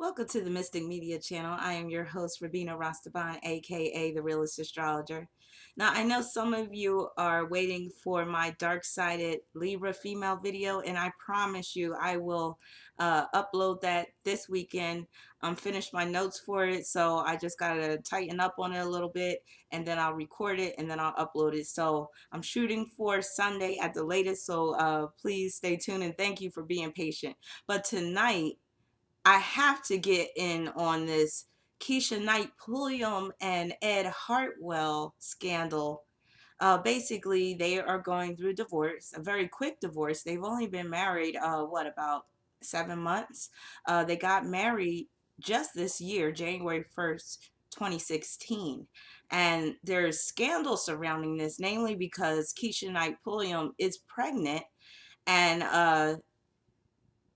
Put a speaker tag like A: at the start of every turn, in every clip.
A: Welcome to the Mystic Media channel. I am your host, Rabina Rastaban, aka the Realist Astrologer. Now, I know some of you are waiting for my dark sided Libra female video, and I promise you I will upload that this weekend. Finished my notes for it, so I just gotta tighten up on it a little bit, and then I'll record it and then I'll upload it. So I'm shooting for Sunday at the latest, so please stay tuned and thank you for being patient. But tonight, I have to get in on this Keshia Knight Pulliam and Ed Hartwell scandal. Basically, they are going through divorce, a very quick divorce. They've only been married, about 7 months? They got married just this year, January 1st, 2016. And there's scandal surrounding this, namely because Keshia Knight Pulliam is pregnant and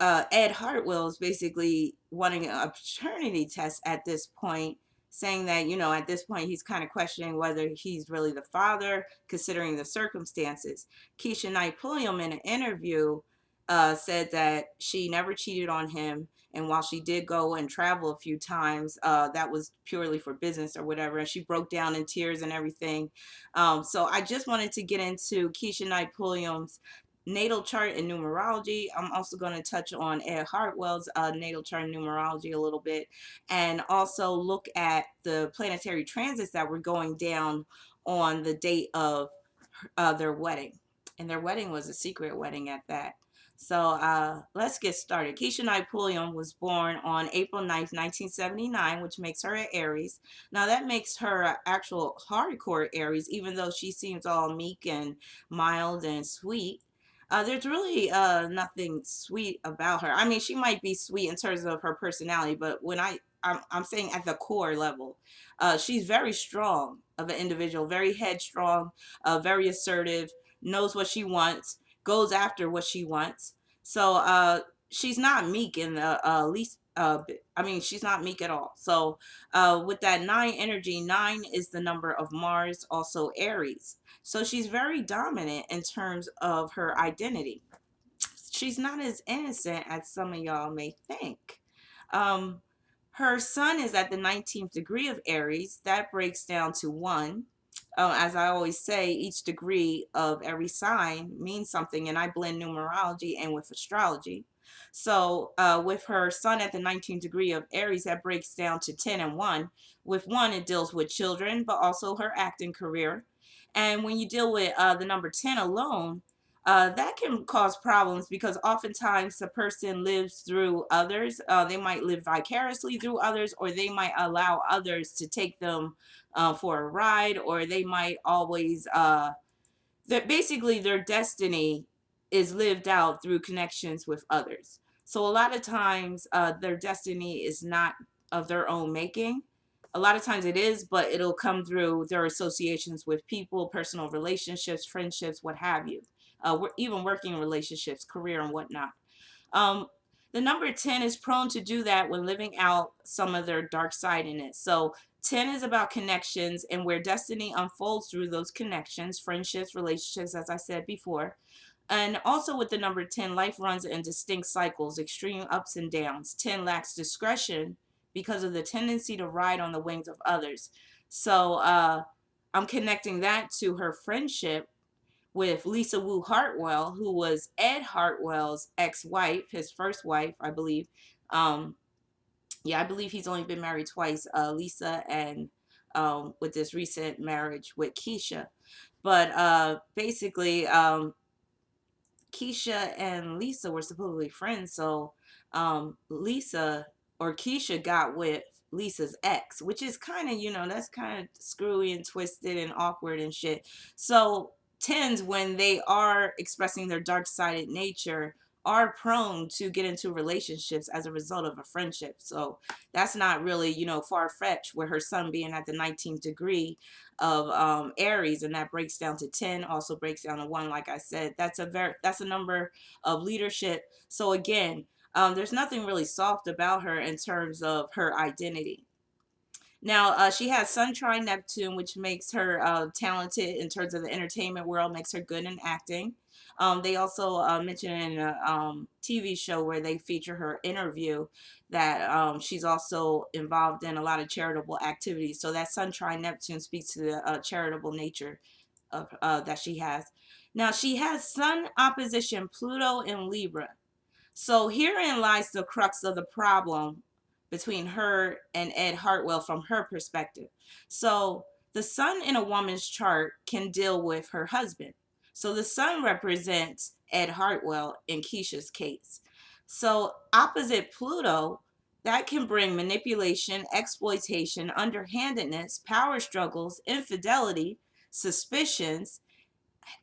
A: Ed Hartwell is basically wanting a paternity test at this point, saying that, at this point, he's kind of questioning whether he's really the father, considering the circumstances. Keshia Knight Pulliam, in an interview, said that she never cheated on him. And while she did go and travel a few times, that was purely for business or whatever. And she broke down in tears and everything. So I just wanted to get into Keshia Knight Pulliam's natal chart and numerology. I'm also going to touch on Ed Hartwell's natal chart and numerology a little bit, and also look at the planetary transits that were going down on the date of their wedding. And their wedding was a secret wedding at that. So let's get started. Keshia Knight Pulliam was born on April 9th, 1979, which makes her an Aries. Now that makes her an actual hardcore Aries, even though she seems all meek and mild and sweet. There's really nothing sweet about her. I mean, she might be sweet in terms of her personality, but I'm saying at the core level, she's very strong of an individual, very headstrong, very assertive, knows what she wants, goes after what she wants. So she's not meek in the least. I mean, she's not meek at all. So with that nine energy, nine is the number of Mars, also Aries. So she's very dominant in terms of her identity. She's not as innocent as some of y'all may think. Um, Her sun is at the 19th degree of Aries. That breaks down to one. As I always say, each degree of every sign means something, and I blend numerology and with astrology. So, with her sun at the 19th degree of Aries, that breaks down to 10 and 1. With 1, it deals with children, but also her acting career. And when you deal with the number 10 alone, that can cause problems because oftentimes the person lives through others. They might live vicariously through others, or they might allow others to take them for a ride, or they might always, that basically their destiny is lived out through connections with others. So a lot of times their destiny is not of their own making. A lot of times it is, but it'll come through their associations with people, personal relationships, friendships, what have you. Even working relationships, career, and whatnot. Um, the number 10 is prone to do that when living out some of their dark side in it. So 10 is about connections and where destiny unfolds through those connections, friendships, relationships, as I said before. And also with the number 10, life runs in distinct cycles, extreme ups and downs. 10 lacks discretion because of the tendency to ride on the wings of others. So I'm connecting that to her friendship with Lisa Wu Hartwell, who was Ed Hartwell's ex-wife, his first wife, I believe. Um, yeah, I believe he's only been married twice, Lisa, and with this recent marriage with Keisha. But basically, Keisha and Lisa were supposedly friends, so Lisa or Keisha got with Lisa's ex, which is kind of, that's kind of screwy and twisted and awkward and shit. So tens, when they are expressing their dark-sided nature, are prone to get into relationships as a result of a friendship. So that's not really, far-fetched, with her son being at the 19th degree of Aries, and that breaks down to 10, also breaks down to 1. Like I said, that's a number of leadership. So again, there's nothing really soft about her in terms of her identity. Now, she has Sun trine Neptune, which makes her talented in terms of the entertainment world, makes her good in acting. They also mentioned in a TV show where they feature her interview that she's also involved in a lot of charitable activities. So that Sun trine Neptune speaks to the charitable nature of that she has. Now she has Sun opposition Pluto in Libra. So herein lies the crux of the problem between her and Ed Hartwell from her perspective. So the sun in a woman's chart can deal with her husband. So the sun represents Ed Hartwell in Keisha's case. So opposite Pluto, that can bring manipulation, exploitation, underhandedness, power struggles, infidelity, suspicions,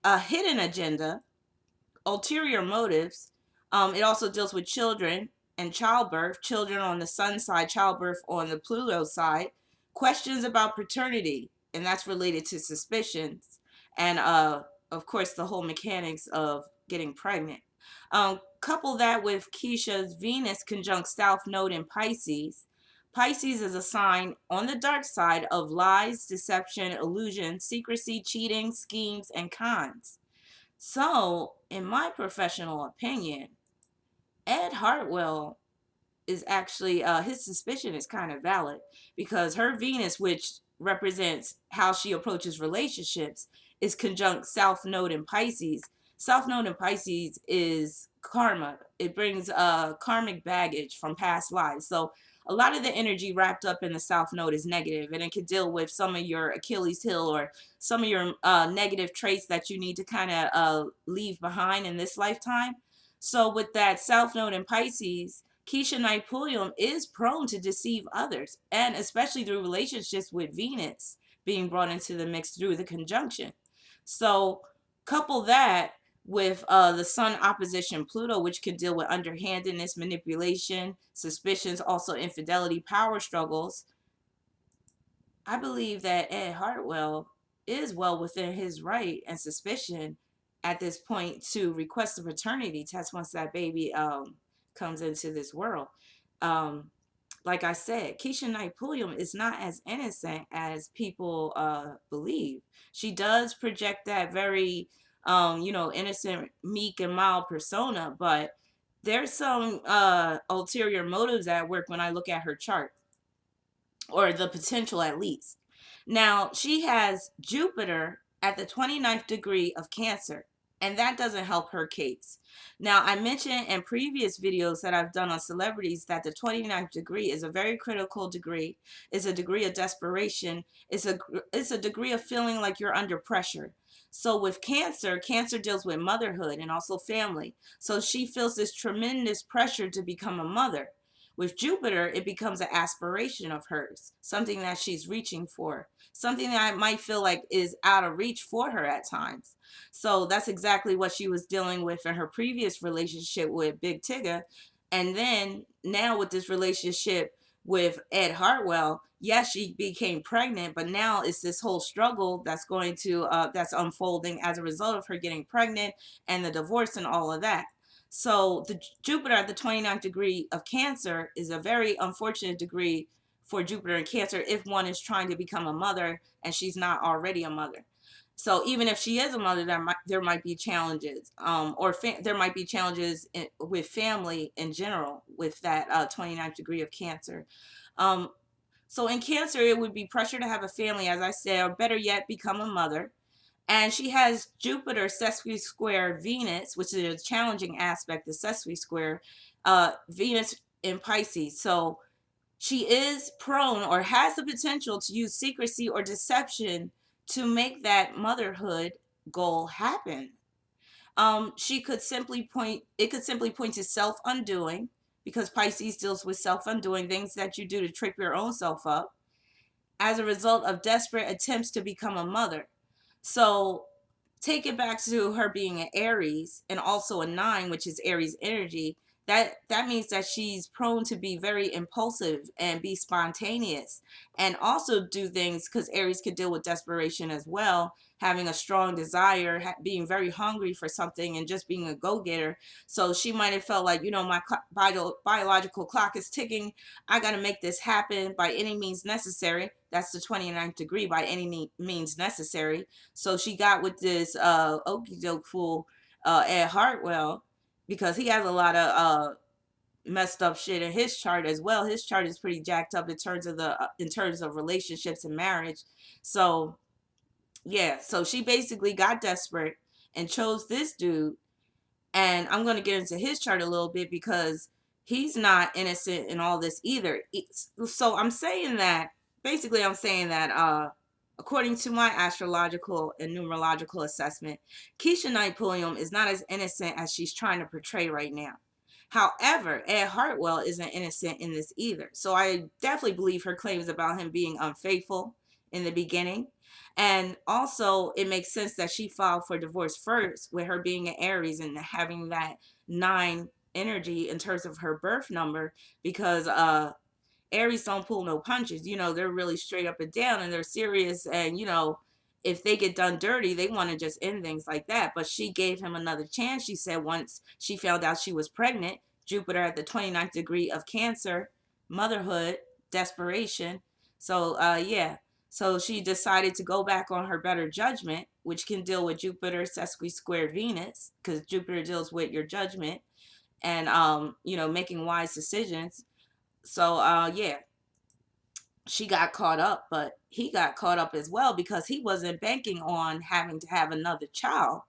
A: a hidden agenda, ulterior motives. It also deals with children and childbirth, children on the sun side, childbirth on the Pluto side, questions about paternity, and that's related to suspicions, and of course, the whole mechanics of getting pregnant. Couple that with Keisha's Venus conjunct South Node in Pisces. Pisces is a sign on the dark side of lies, deception, illusion, secrecy, cheating, schemes, and cons. So, in my professional opinion, Ed Hartwell is actually his suspicion is kind of valid because her Venus, which represents how she approaches relationships, is conjunct South Node in Pisces. South Node in Pisces is karma. It brings karmic baggage from past lives. So a lot of the energy wrapped up in the South Node is negative, and it can deal with some of your Achilles heel or some of your negative traits that you need to kind of leave behind in this lifetime. So with that South Node in Pisces, Keshia Knight Pulliam is prone to deceive others, and especially through relationships with Venus being brought into the mix through the conjunction. So, couple that with the Sun opposition Pluto, which can deal with underhandedness, manipulation, suspicions, also infidelity, power struggles. I believe that Ed Hartwell is well within his right and suspicion at this point to request a paternity test once that baby comes into this world. Um, like I said, Keshia Knight Pulliam is not as innocent as people believe. She does project that very, innocent, meek, and mild persona, but there's some ulterior motives at work when I look at her chart, or the potential at least. Now, she has Jupiter at the 29th degree of Cancer, and that doesn't help her case. Now, I mentioned in previous videos that I've done on celebrities that the 29th degree is a very critical degree, is a degree of desperation, it's a degree of feeling like you're under pressure. So with Cancer, Cancer deals with motherhood and also family. So she feels this tremendous pressure to become a mother. With Jupiter, it becomes an aspiration of hers, something that she's reaching for, something that I might feel like is out of reach for her at times. So that's exactly what she was dealing with in her previous relationship with Big Tigger. And then now with this relationship with Ed Hartwell, yes, she became pregnant, but now it's this whole struggle that's unfolding as a result of her getting pregnant and the divorce and all of that. So the Jupiter at the 29th degree of Cancer is a very unfortunate degree for Jupiter in Cancer if one is trying to become a mother and she's not already a mother. So even if she is a mother, there might be challenges, there might be challenges with family in general with that 29th degree of Cancer. Um, so in Cancer, it would be pressure to have a family, as I said, or better yet, become a mother. And she has Jupiter sesqui square Venus, which is a challenging aspect, the sesqui square Venus in Pisces. So she is prone or has the potential to use secrecy or deception to make that motherhood goal happen. She could simply point, it could simply point to self undoing, because Pisces deals with self undoing, things that you do to trip your own self up as a result of desperate attempts to become a mother. So take it back to her being an Aries and also a 9, which is Aries energy. That means that she's prone to be very impulsive and be spontaneous, and also do things, because Aries could deal with desperation as well, having a strong desire, being very hungry for something, and just being a go-getter. So she might have felt like, my biological clock is ticking. I got to make this happen by any means necessary. That's the 29th degree, by any means necessary. So she got with this okey doke fool Ed Hartwell, because he has a lot of messed up shit in his chart as well. His chart is pretty jacked up in terms of relationships and marriage. So yeah, so she basically got desperate and chose this dude. And I'm going to get into his chart a little bit because he's not innocent in all this either. So I'm saying that, basically, I'm saying that according to my astrological and numerological assessment, Keshia Knight Pulliam is not as innocent as she's trying to portray right now. However, Ed Hartwell isn't innocent in this either. So I definitely believe her claims about him being unfaithful in the beginning. And also, it makes sense that she filed for divorce first, with her being an Aries and having that 9 energy in terms of her birth number, because Aries don't pull no punches. They're really straight up and down, and they're serious. And if they get done dirty, they want to just end things like that. But she gave him another chance. She said once she found out she was pregnant, Jupiter at the 29th degree of Cancer, motherhood, desperation. So yeah. So she decided to go back on her better judgment, which can deal with Jupiter sesqui-squared Venus, because Jupiter deals with your judgment and making wise decisions. So yeah, she got caught up, but he got caught up as well because he wasn't banking on having to have another child.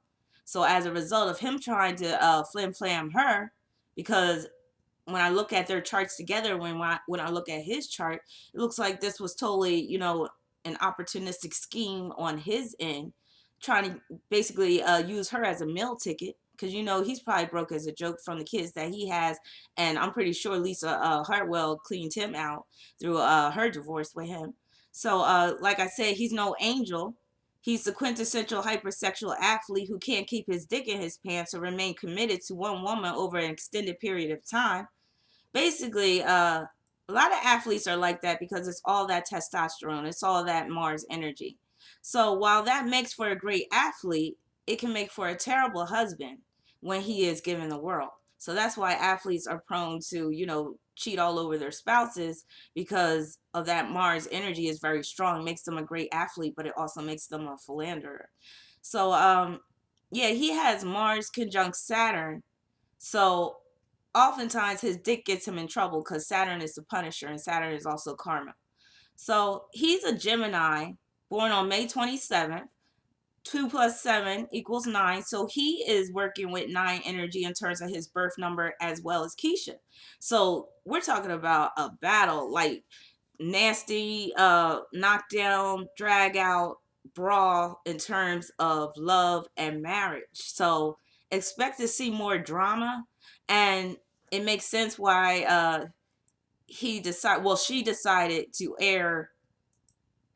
A: So as a result of him trying to flim flam her, because when I look at their charts together, when I look at his chart, it looks like this was totally, an opportunistic scheme on his end, trying to basically use her as a meal ticket. Because he's probably broke as a joke from the kids that he has, and I'm pretty sure Lisa Hartwell cleaned him out through her divorce with him. So, like I said, he's no angel. He's the quintessential hypersexual athlete who can't keep his dick in his pants or remain committed to one woman over an extended period of time. Basically, a lot of athletes are like that because it's all that testosterone, it's all that Mars energy. So while that makes for a great athlete, it can make for a terrible husband when he is given the world. So that's why athletes are prone to, cheat all over their spouses, because of that Mars energy is very strong. It makes them a great athlete, but it also makes them a philanderer. So yeah, he has Mars conjunct Saturn. So oftentimes his dick gets him in trouble because Saturn is the Punisher and Saturn is also karma. So he's a Gemini, born on May 27th. 2 plus 7 equals 9. So he is working with 9 energy in terms of his birth number as well as Keisha. So we're talking about a battle, like nasty, knockdown, drag out, brawl in terms of love and marriage. So expect to see more drama, and it makes sense why she decided to air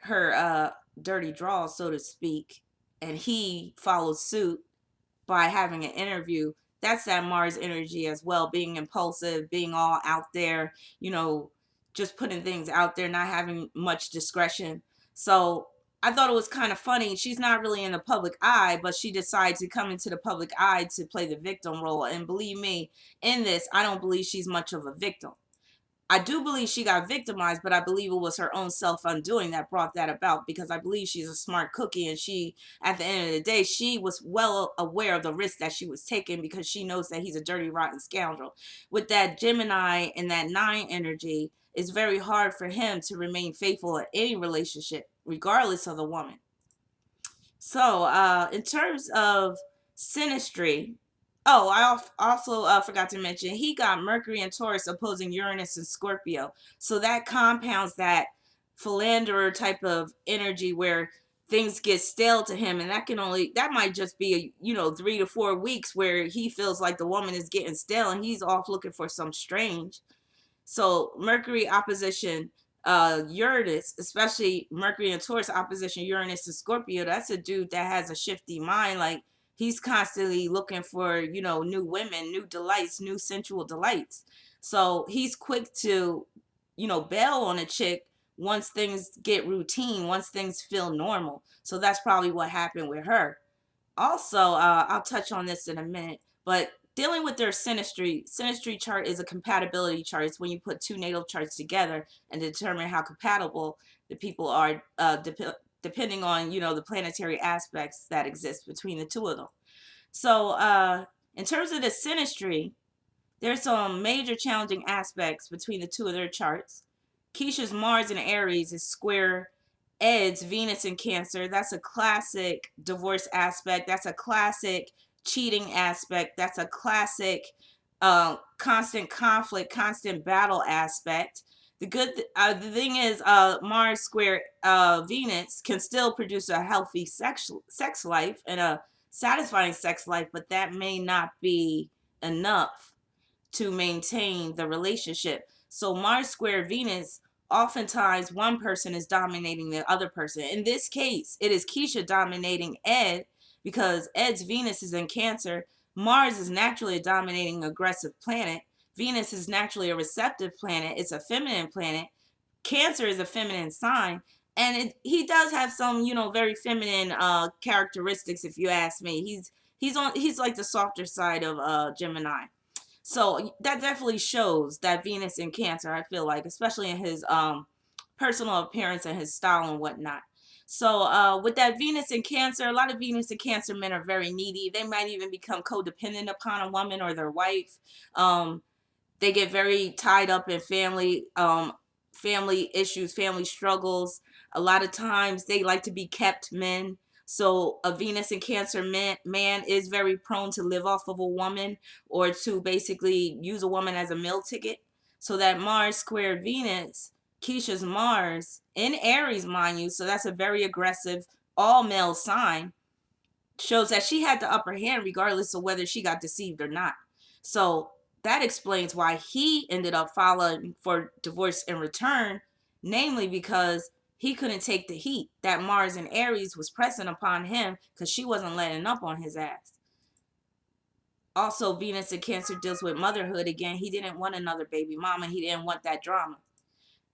A: her dirty draw, so to speak, and he followed suit by having an interview. That's that Mars energy as well, being impulsive, being all out there, just putting things out there, not having much discretion. So I thought it was kind of funny. She's not really in the public eye, but she decided to come into the public eye to play the victim role. And believe me, in this, I don't believe she's much of a victim. I do believe she got victimized, but I believe it was her own self undoing that brought that about, because I believe she's a smart cookie, and she, at the end of the day, she was well aware of the risk that she was taking, because she knows that he's a dirty, rotten scoundrel. With that Gemini and that 9 energy, it's very hard for him to remain faithful in any relationship, regardless of the woman. So, in terms of Synastry, oh, I also forgot to mention he got Mercury and Taurus opposing Uranus and Scorpio. So that compounds that philanderer type of energy where things get stale to him, and that might just be 3 to 4 weeks where he feels like the woman is getting stale and he's off looking for some strange. So Mercury opposition Uranus, especially Mercury and Taurus opposition Uranus and Scorpio, that's a dude that has a shifty mind. Like, he's constantly looking for, new women, new delights, new sensual delights. So he's quick to, bail on a chick once things get routine, once things feel normal. So that's probably what happened with her. Also, I'll touch on this in a minute, but dealing with their synastry chart is a compatibility chart. It's when you put 2 natal charts together and determine how compatible the people are, depending on the planetary aspects that exist between the two of them. So, in terms of the synastry, there's some major challenging aspects between the two of their charts. Keisha's Mars in Aries is square Ed's Venus in Cancer. That's a classic divorce aspect. That's a classic cheating aspect. That's a classic constant conflict, constant battle aspect. The thing is, Mars square Venus can still produce a healthy sex life and a satisfying sex life, but that may not be enough to maintain the relationship. So Mars square Venus, oftentimes one person is dominating the other person. In this case, it is Keisha dominating Ed because Ed's Venus is in Cancer. Mars is naturally a dominating aggressive planet. Venus is naturally a receptive planet. It's a feminine planet. Cancer is a feminine sign. And he does have some, very feminine characteristics, if you ask me. He's like the softer side of Gemini. So that definitely shows that Venus in Cancer, I feel like, especially in his personal appearance and his style and whatnot. So with that Venus in Cancer, a lot of Venus in Cancer men are very needy. They might even become codependent upon a woman or their wife. Um, they get very tied up in family issues, family struggles. A lot of times they like to be kept men. So a Venus and Cancer man is very prone to live off of a woman or to basically use a woman as a meal ticket. So that Mars square Venus, Keisha's Mars in Aries, mind you, so that's a very aggressive all male sign, shows that she had the upper hand regardless of whether she got deceived or not. So that explains why he ended up filing for divorce in return, namely because he couldn't take the heat that Mars and Aries was pressing upon him because she wasn't letting up on his ass. Also, Venus and Cancer deals with motherhood again. He didn't want another baby mama. He didn't want that drama.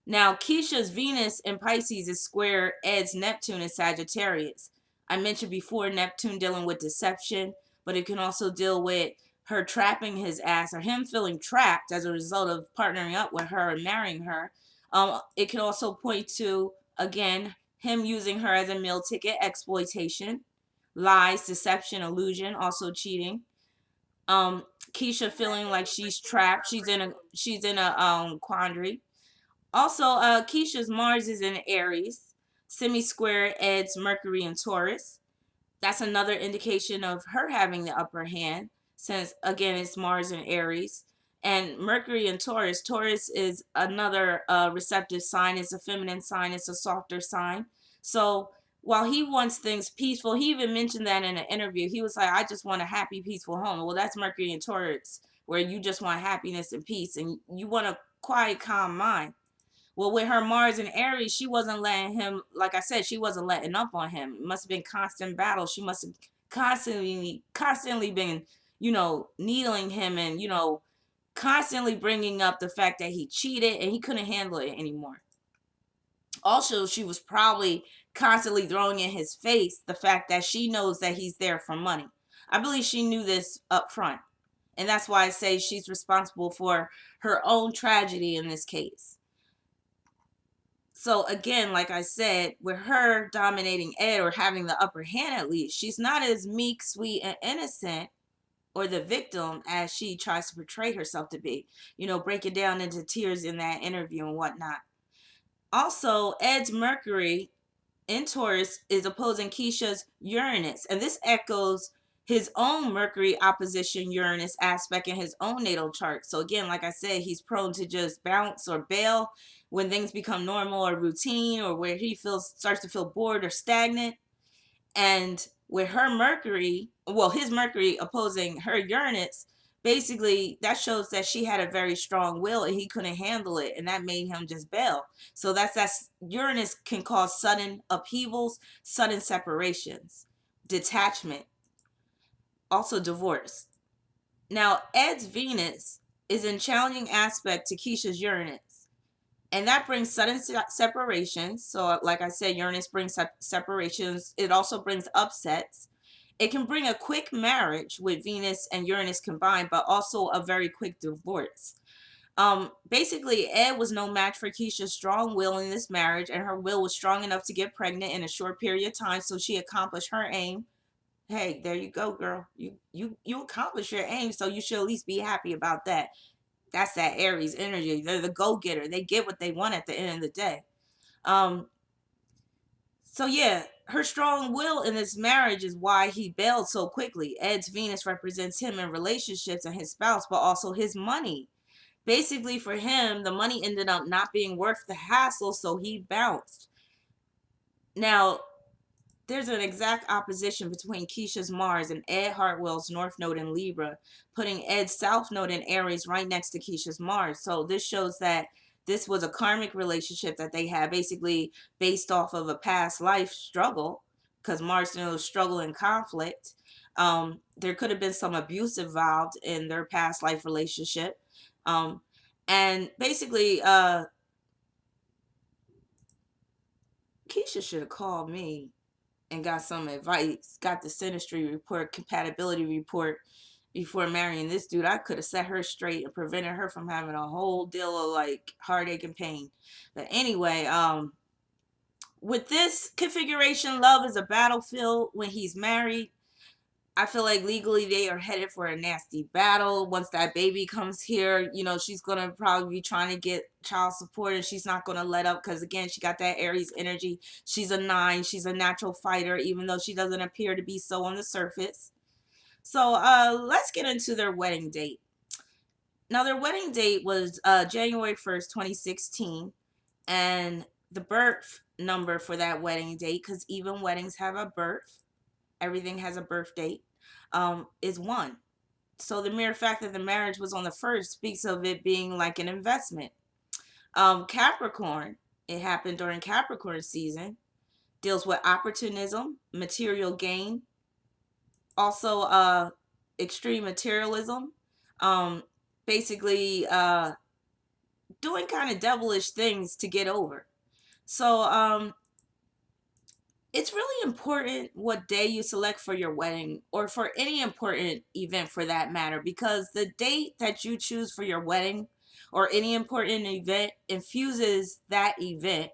A: Now, Keisha's Venus in Pisces is square Ed's Neptune in Sagittarius. I mentioned before Neptune dealing with deception, but it can also deal with her trapping his ass or him feeling trapped as a result of partnering up with her and marrying her. It can also point to, again, him using her as a meal ticket, exploitation, lies, deception, illusion, also cheating. Keisha feeling like she's trapped. She's in a quandary. Also, Keisha's Mars is in Aries, semi-square Ed's Mercury in Taurus. That's another indication of her having the upper hand, since again it's Mars in Aries. And Mercury in Taurus. Taurus is another receptive sign. It's a feminine sign. It's a softer sign. So while he wants things peaceful, he even mentioned that in an interview. He was like, I just want a happy, peaceful home. Well, that's Mercury in Taurus, where you just want happiness and peace and you want a quiet, calm mind. Well, with her Mars and Aries, she wasn't letting him, like I said, she wasn't letting up on him. It must have been constant battle. She must have constantly been, needling him and, constantly bringing up the fact that he cheated and he couldn't handle it anymore. Also, she was probably constantly throwing in his face the fact that she knows that he's there for money. I believe she knew this up front. And that's why I say she's responsible for her own tragedy in this case. So again, like I said, with her dominating Ed or having the upper hand at least, she's not as meek, sweet, and innocent or the victim as she tries to portray herself to be. Break it down into tears in that interview and whatnot. Also, Ed's Mercury in Taurus is opposing Keisha's Uranus, and this echoes his own Mercury opposition Uranus aspect in his own natal chart. So again, like I said, he's prone to just bounce or bail when things become normal or routine, or where he starts to feel bored or stagnant. And with her Mercury, well, his Mercury opposing her Uranus, basically that shows that she had a very strong will and he couldn't handle it, and that made him just bail. So that's Uranus can cause sudden upheavals, sudden separations, detachment, also divorce. Now, Ed's Venus is in challenging aspect to Keisha's Uranus. And that brings sudden separations. So, like I said, Uranus brings separations. It also brings upsets. It can bring a quick marriage with Venus and Uranus combined, but also a very quick divorce. Basically, Ed was no match for Keisha's strong will in this marriage, and her will was strong enough to get pregnant in a short period of time, so she accomplished her aim. hey, there you go, girl. You accomplished your aim, so you should at least be happy about that. That's that Aries energy. They're the go-getter. They get what they want at the end of the day. Um, so yeah, her strong will in this marriage is why he bailed so quickly. Ed's Venus represents him in relationships and his spouse, but also his money. Basically, for him, the money ended up not being worth the hassle, so he bounced. Now, there's an exact opposition between Keisha's Mars and Ed Hartwell's North Node in Libra, putting Ed's South Node in Aries right next to Keisha's Mars. So this shows that this was a karmic relationship that they had, basically based off of a past life struggle, because Mars knows struggle and conflict. There could have been some abuse involved in their past life relationship. Um, and basically, Keisha should have called me and got some advice, got the Synastry report, compatibility report before marrying this dude. I could have set her straight and prevented her from having a whole deal of like heartache and pain. But anyway, with this configuration, love is a battlefield when he's married. I feel like legally they are headed for a nasty battle. Once that baby comes here, you know, she's going to probably be trying to get child support and she's not going to let up because, again, she got that Aries energy. She's a 9. She's a natural fighter, even though she doesn't appear to be so on the surface. So let's get into their wedding date. Now, their wedding date was January 1st, 2016. And the birth number for that wedding date, because even weddings have a birth, everything has a birth date, is 1. So the mere fact that the marriage was on the 1st speaks of it being like an investment. Capricorn, it happened during Capricorn season, deals with opportunism, material gain, also extreme materialism, um, basically doing kind of devilish things to get over. So it's really important what day you select for your wedding or for any important event for that matter, because the date that you choose for your wedding or any important event infuses that event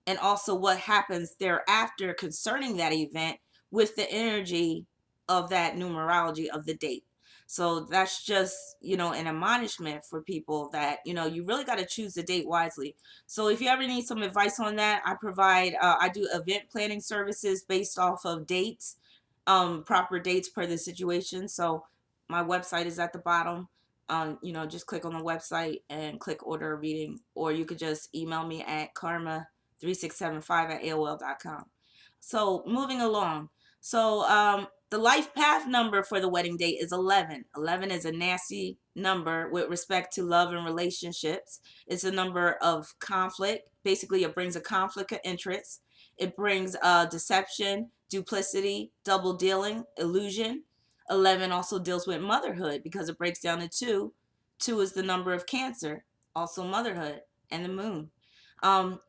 A: and also what happens thereafter concerning that event with the energy of that numerology of the date. So that's just, you know, an admonishment for people that, you know, you really got to choose the date wisely. So if you ever need some advice on that, I do event planning services based off of dates, proper dates per the situation. So my website is at the bottom. You know, just click on the website and click order a reading, or you could just email me at karma3675@aol.com. So moving along. So the life path number for the wedding date is 11. 11 is a nasty number with respect to love and relationships. It's a number of conflict. Basically, it brings a conflict of interest. It brings deception, duplicity, double dealing, illusion. 11 also deals with motherhood because it breaks down to 2. 2 is the number of Cancer, also motherhood, and the moon. Um,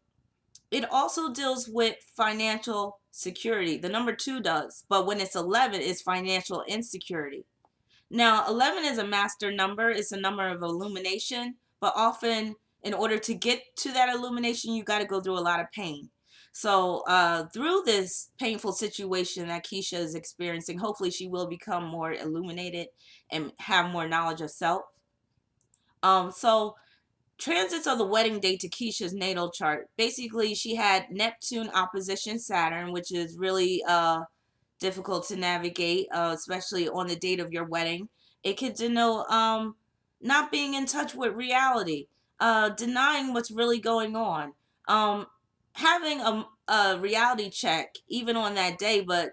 A: it also deals with financial security. The number 2 does, but when it's 11, it's financial insecurity. Now, 11 is a master number. It's a number of illumination, but often in order to get to that illumination, you got to go through a lot of pain. So through this painful situation that Keisha is experiencing, hopefully she will become more illuminated and have more knowledge of self. So transits of the wedding date to Keisha's natal chart. Basically, she had Neptune opposition Saturn, which is really difficult to navigate, especially on the date of your wedding. It could denote not being in touch with reality, denying what's really going on, having a reality check even on that day, but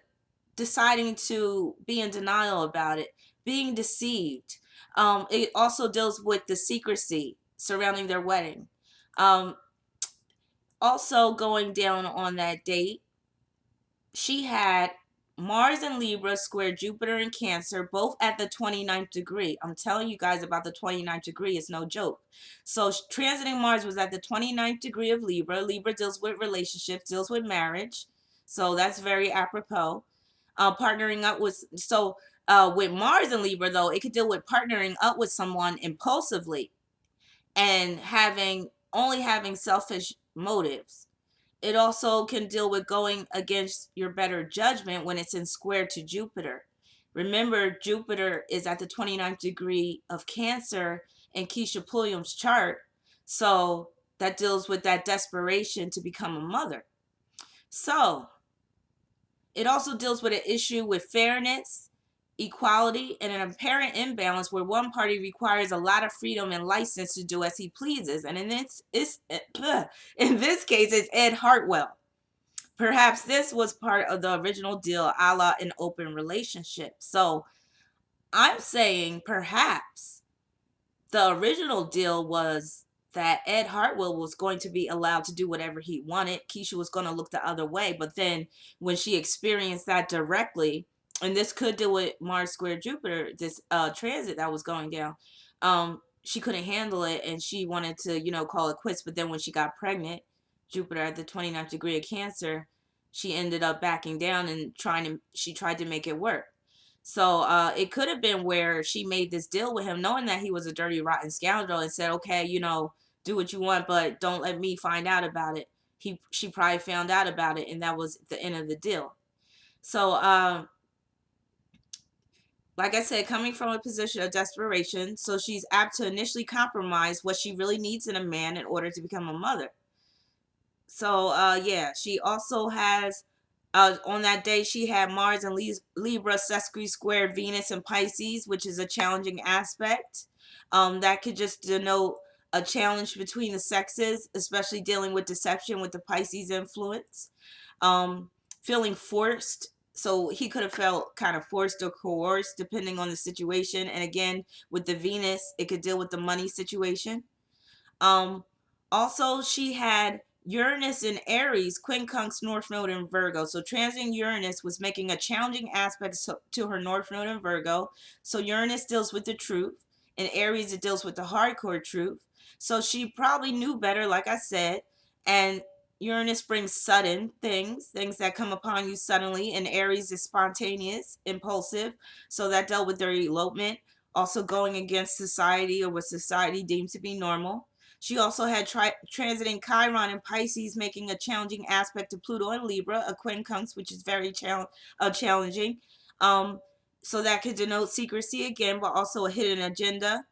A: deciding to be in denial about it, being deceived. It also deals with the secrecy surrounding their wedding. Um, Also, going down on that date, she had Mars and Libra square Jupiter and Cancer, both at the 29th degree. I'm telling you guys about the 29th degree. It's no joke. So transiting Mars was at the 29th degree of Libra. Libra deals with relationships, deals with marriage. So that's very apropos. Partnering up with, with Mars and Libra, though, it could deal with partnering up with someone impulsively and only having selfish motives. It also can deal with going against your better judgment when it's in square to Jupiter. Remember, Jupiter is at the 29th degree of Cancer in Keshia Pulliam's chart. So that deals with that desperation to become a mother. So it also deals with an issue with fairness, equality, and an apparent imbalance where one party requires a lot of freedom and license to do as he pleases. And in this case, it's Ed Hartwell. Perhaps this was part of the original deal, a la an open relationship. So I'm saying perhaps the original deal was that Ed Hartwell was going to be allowed to do whatever he wanted. Keisha was going to look the other way. But then when she experienced that directly, and this could deal with Mars square Jupiter, this transit that was going down, she couldn't handle it and she wanted to, call it quits. But then when she got pregnant, Jupiter at the 29th degree of Cancer, she ended up backing down and she tried to make it work. So it could have been where she made this deal with him, knowing that he was a dirty, rotten scoundrel, and said, "Okay, do what you want, but don't let me find out about it." She probably found out about it, and that was the end of the deal. So, like I said, coming from a position of desperation, so she's apt to initially compromise what she really needs in a man in order to become a mother. So yeah, she also has on that day she had Mars and Libra sesqui square Venus and Pisces, which is a challenging aspect. That could just denote a challenge between the sexes, especially dealing with deception with the Pisces influence. Feeling forced. So he could have felt kind of forced or coerced depending on the situation. And again, with the Venus, it could deal with the money situation. Um, Also, she had Uranus in Aries, quincunx, North Node in Virgo. So transiting Uranus was making a challenging aspect to her North Node in Virgo. So Uranus deals with the truth. In Aries, it deals with the hardcore truth. So she probably knew better, like I said. And Uranus brings sudden things that come upon you suddenly. And Aries is spontaneous, impulsive. So that dealt with their elopement. Also going against society or what society deems to be normal. She also had transiting Chiron and Pisces, making a challenging aspect to Pluto and Libra, a quincunx, which is very challenging. Um, so that could denote secrecy again, but also a hidden agenda,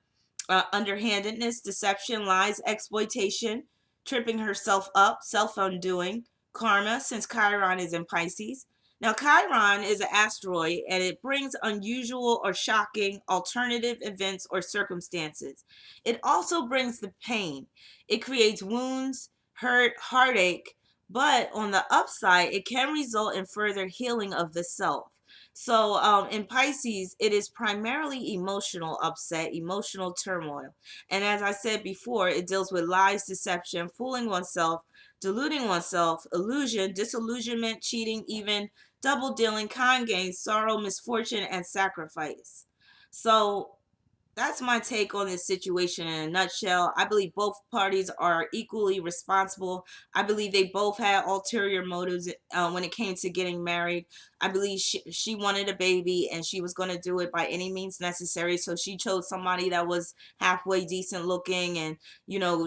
A: underhandedness, deception, lies, exploitation, tripping herself up, self undoing, karma, since Chiron is in Pisces. Now, Chiron is an asteroid and it brings unusual or shocking alternative events or circumstances. It also brings the pain. It creates wounds, hurt, heartache, but on the upside, it can result in further healing of the self. So in Pisces, it is primarily emotional upset, emotional turmoil. And as I said before, it deals with lies, deception, fooling oneself, deluding oneself, illusion, disillusionment, cheating, even double dealing, con gains, sorrow, misfortune, and sacrifice. So that's my take on this situation in a nutshell. I believe both parties are equally responsible. I believe they both had ulterior motives when it came to getting married. I believe she wanted a baby and she was going to do it by any means necessary. So she chose somebody that was halfway decent looking and,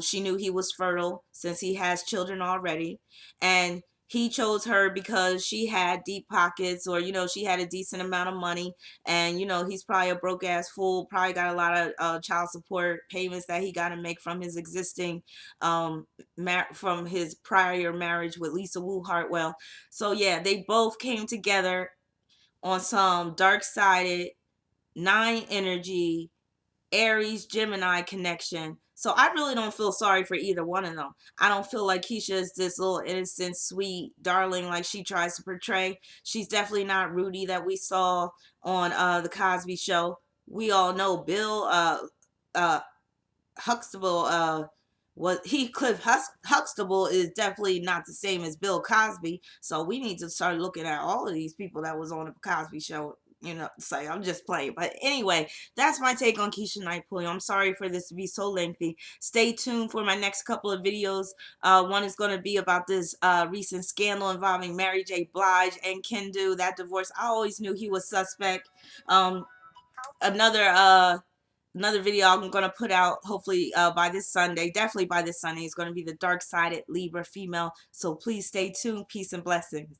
A: she knew he was fertile since he has children already. And he chose her because she had deep pockets or, she had a decent amount of money and he's probably a broke ass fool, probably got a lot of child support payments that he got to make from his existing from his prior marriage with Lisa Wu Hartwell. So yeah, they both came together on some dark-sided nine energy Aries Gemini connection. So I really don't feel sorry for either one of them. I don't feel like Keisha is this little innocent, sweet darling like she tries to portray. She's definitely not Rudy that we saw on the Cosby Show. We all know Bill uh Huxtable was Huxtable is definitely not the same as Bill Cosby. So we need to start looking at all of these people that was on the Cosby Show. Say I'm just playing. But anyway, that's my take on Keshia Knight Pulliam. I'm sorry for this to be so lengthy. Stay tuned for my next couple of videos. One is going to be about this recent scandal involving Mary J. Blige and Kendu. That divorce, I always knew he was suspect. Another another video I'm going to put out hopefully by this Sunday. Definitely by this Sunday is going to be the dark sided Libra female. So please stay tuned. Peace and blessings.